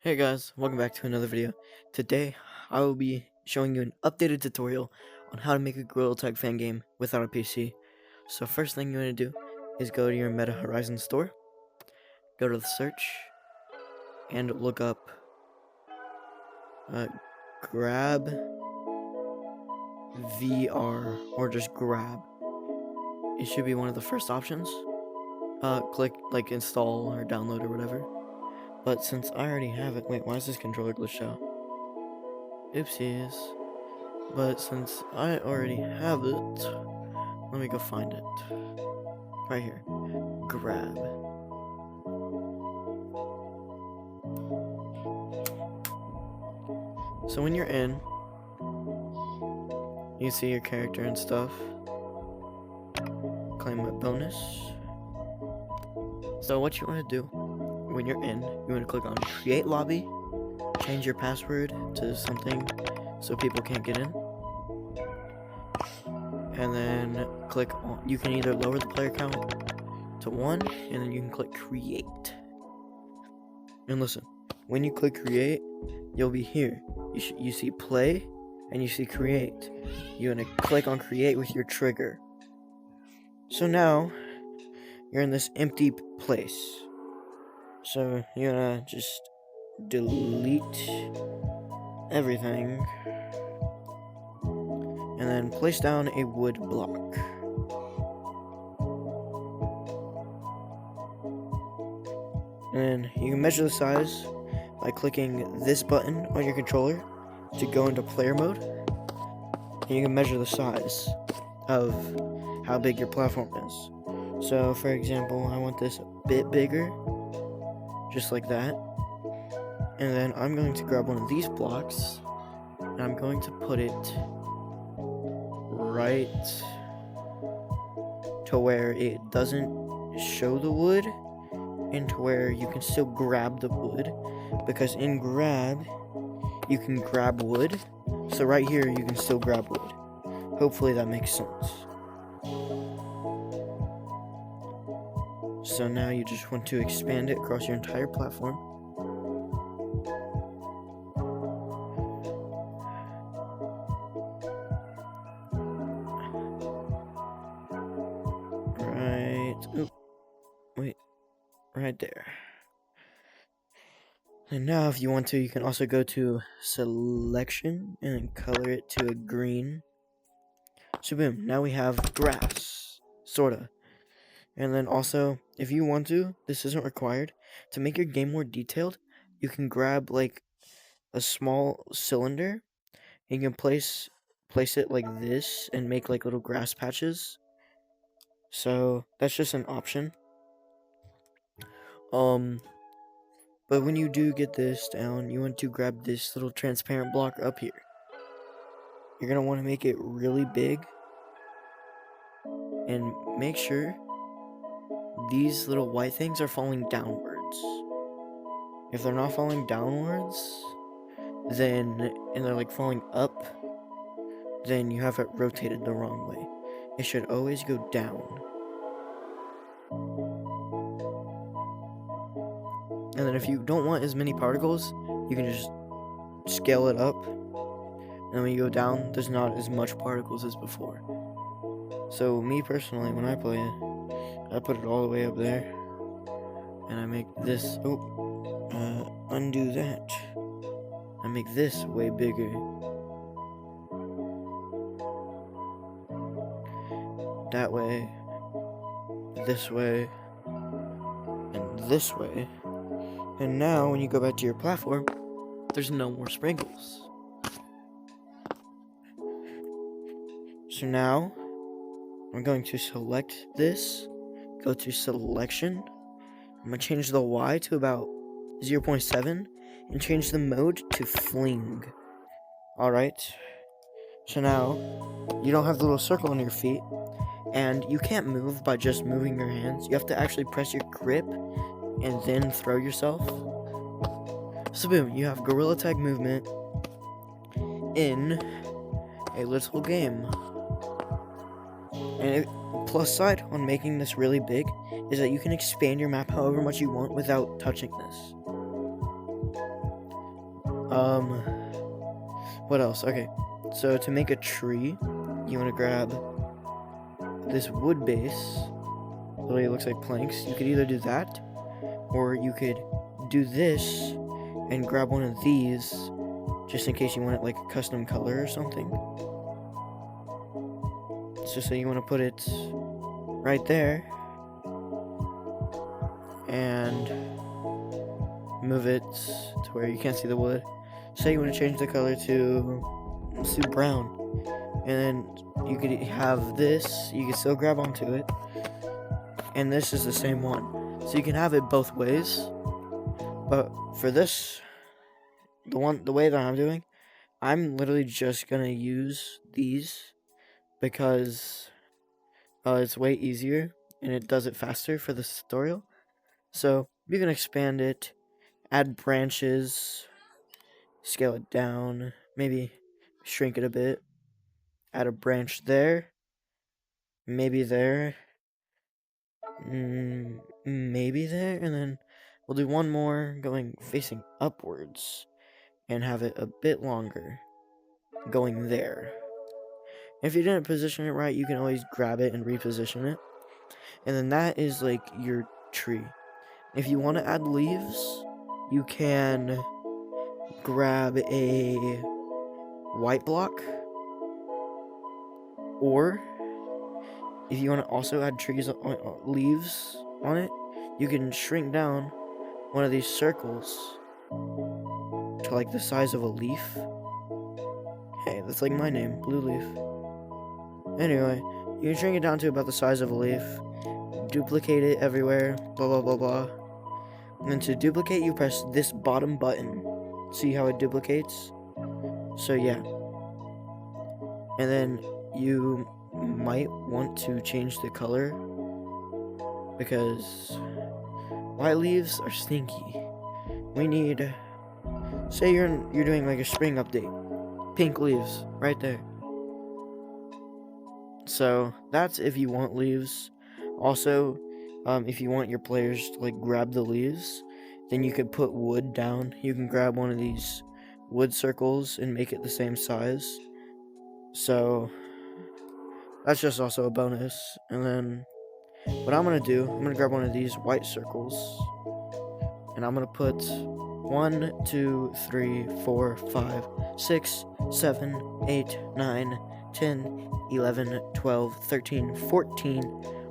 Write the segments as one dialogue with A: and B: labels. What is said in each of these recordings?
A: Hey guys, welcome back to another video. Today, I will be showing you an updated tutorial on how to make a Gorilla Tag fan game without a PC. So first thing you want to do is go to your Meta Horizon store, go to the search, and look up Grab VR, or just Grab. It should be one of the first options. Click like install or download or whatever. But since I already have it, wait, why is this controller glitched out? Oopsies. But since I already have it, let me go find it. Right here. Grab. So when you're in, you see your character and stuff. Claim a bonus. So what you want to do when you're in, you want to click on Create Lobby, change your password to something so people can't get in. And then click on, you can either lower the player count to 1, and then you can click Create. And listen, when you click Create, you'll be here. You see Play, and you see Create. You want to click on Create with your trigger. So now, you're in this empty place. So you're gonna just delete everything. And then place down a wood block. And you can measure the size by clicking this button on your controller to go into player mode. And you can measure the size of how big your platform is. So for example, I want this a bit bigger, just like that. And then I'm going to grab one of these blocks, and I'm going to put it right to where it doesn't show the wood, and to where you can still grab the wood, because in grab you can grab wood. So right here you can still grab wood. Hopefully that makes sense. So now you just want to expand it across your entire platform. Right there. And now if you want to, you can also go to selection and then color it to a green. So boom, now we have grass, sorta. And then also, if you want to, this isn't required, to make your game more detailed, you can grab like a small cylinder and you can place it like this and make like little grass patches. So that's just an option. But when you do get this down, you want to grab this little transparent block up here. You're going to want to make it really big. And make sure these little white things are falling downwards. If they're not falling downwards, and they're like falling up, then you have it rotated the wrong way. It should always go down. And then if you don't want as many particles, you can just scale it up. And when you go down, there's not as much particles as before. So me personally, when I play it, I put it all the way up there. And I make this, undo that. I make this way bigger. That way, this way, and this way. And now, when you go back to your platform, there's no more sprinkles. So now, I'm going to select this, go to selection. I'm going to change the Y to about 0.7, and change the mode to fling. Alright. So now, you don't have the little circle on your feet, and you can't move by just moving your hands. You have to actually press your grip and then throw yourself. So boom, you have Gorilla Tag movement in a little game. And plus side on making this really big is that you can expand your map however much you want without touching this. Um, what else? Okay, so to make a tree, you want to grab this wood base. Literally, it looks like planks. You could either do that, or you could do this and grab one of these, just in case you want it like a custom color or something. So say you want to put it right there, and move it to where you can't see the wood. Say you want to change the color to, let's do brown, and then you could have this. You can still grab onto it, and this is the same one. So you can have it both ways. But for this, the way that I'm doing, I'm literally just gonna use these because it's way easier and it does it faster for this tutorial. So you can expand it, add branches, scale it down, maybe shrink it a bit, add a branch there, maybe there, maybe there, and then we'll do one more going facing upwards and have it a bit longer going there. If you didn't position it right, you can always grab it and reposition it. And then that is like your tree. If you want to add leaves, you can grab a white block, or if you want to also add leaves on it, you can shrink down one of these circles to like the size of a leaf. Hey, that's like my name, Blue Leaf. Anyway, you can shrink it down to about the size of a leaf, duplicate it everywhere, blah blah blah blah. And then to duplicate, you press this bottom button. See how it duplicates? So yeah. And then you might want to change the color because white leaves are stinky. We need, say you're doing like a spring update, pink leaves right there. So that's if you want leaves. Also, if you want your players to like grab the leaves, then you could put wood down. You can grab one of these wood circles and make it the same size. So that's just also a bonus. And then what I'm gonna do, I'm gonna grab one of these white circles, and I'm gonna put 1, 2, 3, 4, 5, 6, 7, 8, 9, 10, 11, 12, 13, 14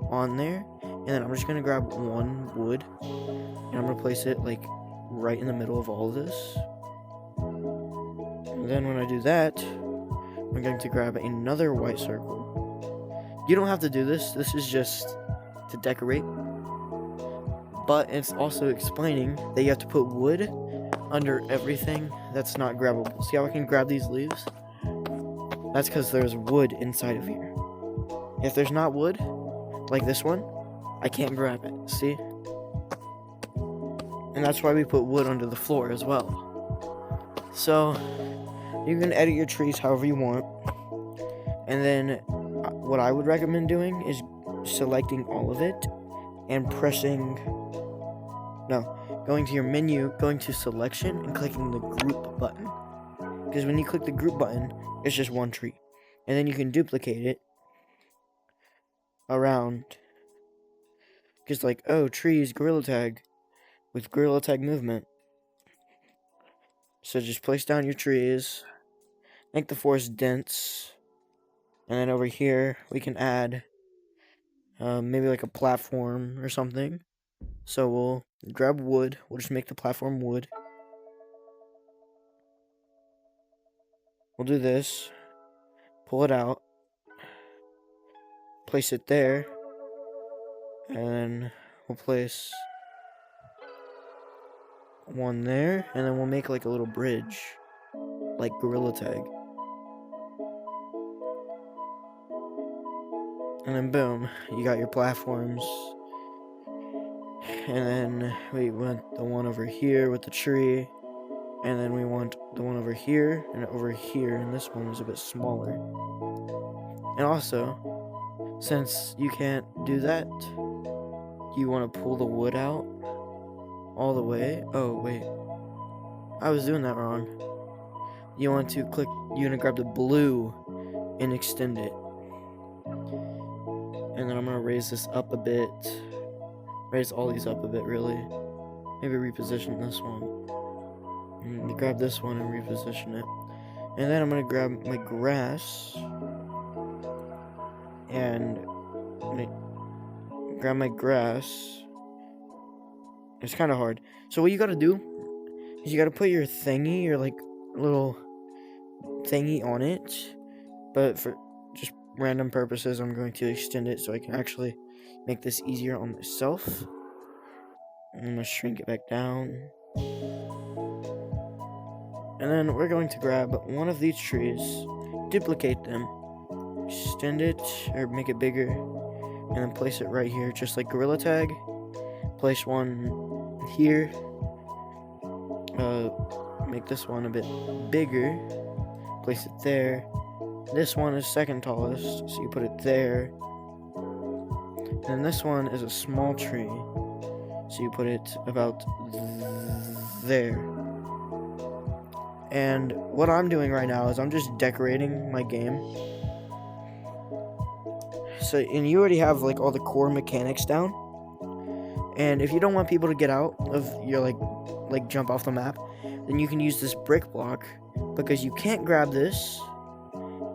A: on there. And then I'm just gonna grab one wood and I'm gonna place it like right in the middle of all of this. And then when I do that, I'm going to grab another white circle. You don't have to do this. This is just to decorate. But it's also explaining that you have to put wood under everything that's not grabbable. See how I can grab these leaves? That's because there's wood inside of here. If there's not wood, like this one, I can't grab it. See? And that's why we put wood under the floor as well. So you can edit your trees however you want. And then what I would recommend doing is selecting all of it and going to your menu, going to selection and clicking the group button. Because when you click the group button, it's just one tree. And then you can duplicate it around. Just like, oh, trees, gorilla tag with gorilla tag movement. So just place down your trees, make the forest dense, and then over here we can add maybe like a platform or something. So we'll grab wood, we'll just make the platform wood. We'll do this, pull it out, place it there, and then we'll place one there, and then we'll make like a little bridge, like gorilla tag. And then boom, you got your platforms. And then we want the one over here with the tree. And then we want the one over here and over here. And this one is a bit smaller. And also, since you can't do that, you want to pull the wood out all the way. Oh, wait. I was doing that wrong. you want to grab the blue and extend it. And then I'm gonna raise this up a bit. Raise all these up a bit, really. Maybe reposition this one. And grab this one and reposition it. And then I'm gonna grab my grass. And I'm gonna grab my grass. It's kind of hard. So what you gotta do is you gotta put your thingy, your like little thingy on it. But for just random purposes, I'm going to extend it so I can actually make this easier on myself. I'm gonna shrink it back down. And then we're going to grab one of these trees, duplicate them, extend it, or make it bigger, and then place it right here, just like Gorilla Tag. Place one here, make this one a bit bigger, place it there. This one is second tallest, so you put it there. And this one is a small tree, so you put it about there. And what I'm doing right now is I'm just decorating my game. So, and you already have like all the core mechanics down. And if you don't want people to get out of your like jump off the map, then you can use this brick block, because you can't grab this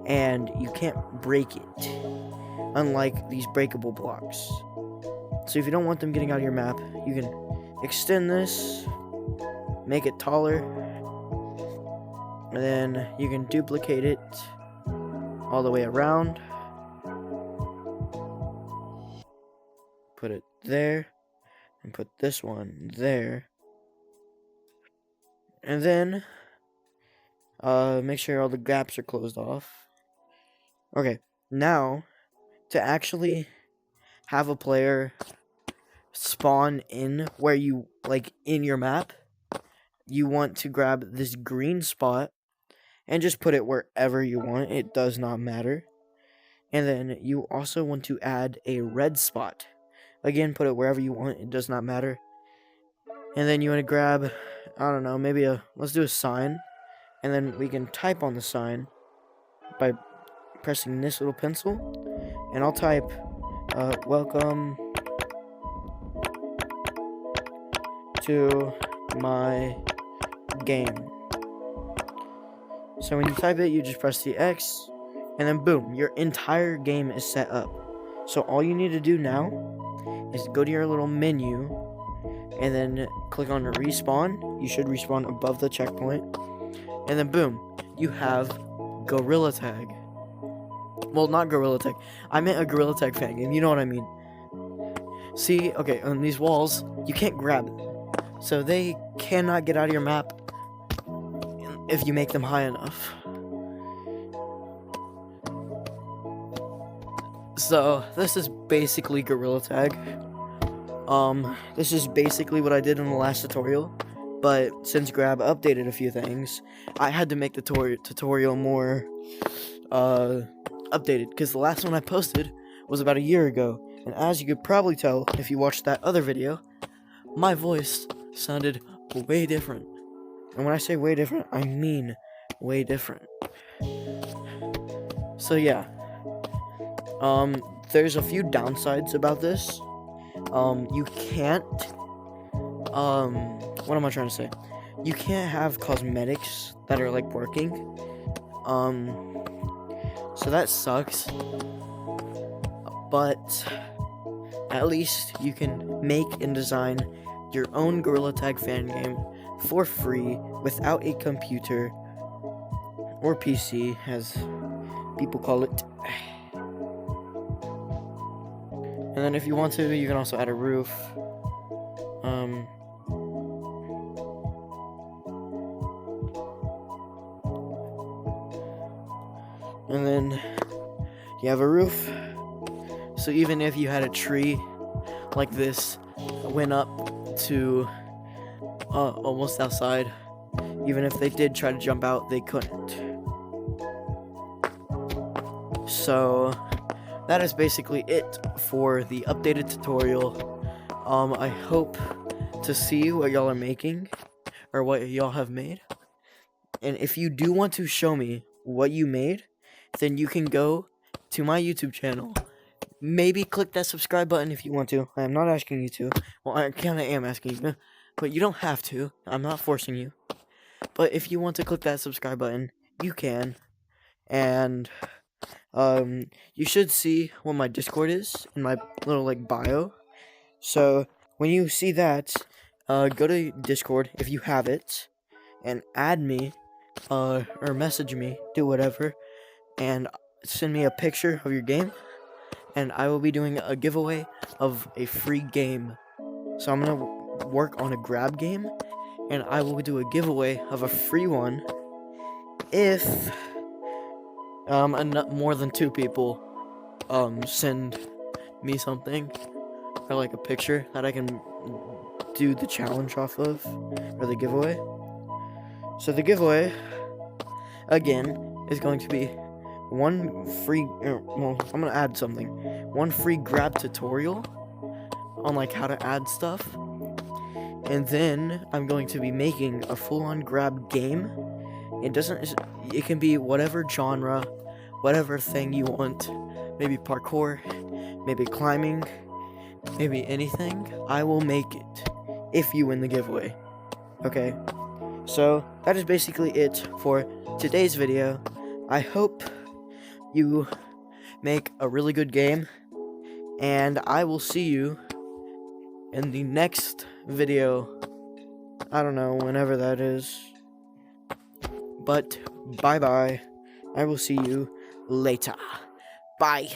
A: and you can't break it, unlike these breakable blocks. So if you don't want them getting out of your map, you can extend this, make it taller, and then you can duplicate it all the way around. Put it there, and put this one there. And then, make sure all the gaps are closed off. Okay, now, to actually have a player spawn in where you, like, in your map, you want to grab this green spot and just put it wherever you want. It does not matter. And then you also want to add a red spot. Again, put it wherever you want. It does not matter. And then you want to grab, I don't know, maybe let's do a sign. And then we can type on the sign by pressing this little pencil. And I'll type, welcome to my game. So when you type it, you just press the X, and then boom, your entire game is set up. So all you need to do now is go to your little menu, and then click on respawn. You should respawn above the checkpoint, and then boom, you have Gorilla Tag. Well, not Gorilla Tag. I meant a Gorilla Tag fan game. You know what I mean. See, okay, on these walls, you can't grab them. So they cannot get out of your map if you make them high enough. So, this is basically Gorilla Tag. This is basically what I did in the last tutorial. But since Grab updated a few things, I had to make the tutorial more updated, because the last one I posted was about a year ago, and as you could probably tell if you watched that other video, my voice sounded way different. And when I say way different, I mean way different. So yeah, there's a few downsides about this. You can't, what am I trying to say? You can't have cosmetics that are like working. So that sucks. But at least you can make and design your own Gorilla Tag fan game for free without a computer or PC, as people call it. And then if you want to, you can also add a roof. And then you have a roof. So even if you had a tree like this went up to almost outside, even if they did try to jump out, they couldn't. So that is basically it for the updated tutorial. I hope to see what y'all are making, or what y'all have made. And if you do want to show me what you made, then you can go to my YouTube channel. Maybe click that subscribe button if you want to. I am not asking you to. Well, I kind of am asking you, but you don't have to. I'm not forcing you. But if you want to click that subscribe button, you can. And you should see what my Discord is in my little like bio. So when you see that, go to Discord if you have it, and add me, or message me, do whatever, and send me a picture of your game, and I will be doing a giveaway of a free game. So I'm gonna work on a grab game, and I will do a giveaway of a free one if more than 2 people send me something, or like a picture that I can do the challenge off of, or the giveaway. So the giveaway, again, is going to be one free, well, I'm gonna add something. One free grab tutorial on like how to add stuff. And then I'm going to be making a full-on grab game. It can be whatever genre, whatever thing you want. Maybe parkour, maybe climbing, maybe anything. I will make it if you win the giveaway. Okay? So, that is basically it for today's video. I hope you make a really good game, and I will see you in the next video. I don't know, whenever that is. But, bye-bye. I will see you later. Bye.